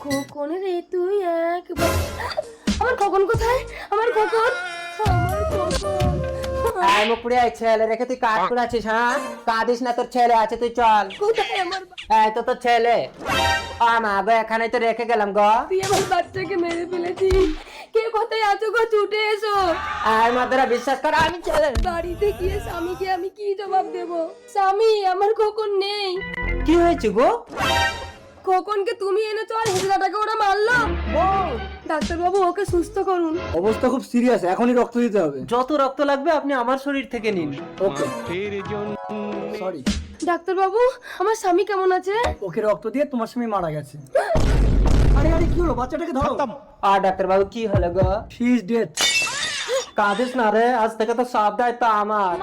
খোকন রে তুই একবার আমার খোকন কোথায়? আমার খোকন, আমার খোকন। আয় মুকুড়ি, ছেলে রেখে তুই কাজ করাচ্ছিস? হ্যাঁ, কাঁদিস না, তোর ছেলে আছে, তুই চল। কোথায় আমার এই তো তোর ছেলে। মা গো, এখানে তো রেখে গেলাম গো। তুই আমার বাচ্চাকে মেরে ফেলেছিস। কে কোথায় আছো গো? ছুটে এসো। আর মাদারা বিশ্বাস কর, আমি ছেলে। বাড়িতে গিয়ে স্বামীকে আমি কি জবাব দেব? স্বামী, আমার খোকন নেই। কি হয়েছে গো? খোকনকে তুমি এনেছো আর হিজড়াটাকে ওরা মারলো। ডাক্তার বাবু, ওকে সুস্থ করুন। অবস্থা খুব সিরিয়াস, এখনই রক্ত দিতে হবে। যত রক্ত লাগবে আপনি আমার শরীর থেকে নিন। ওকে, সরি। ডাক্তার বাবু, আমার স্বামী কেমন আছে? ওকে রক্ত দিয়ে তোমার স্বামী মারা গেছে। আরে আরে, কি হলো? বাচ্চাটাকে ধরো। আর ডাক্তার বাবু, কি হলো গো? She is dead. কাঁদিস না রে, আজ থেকে তো সব দায়িত্ব আমার।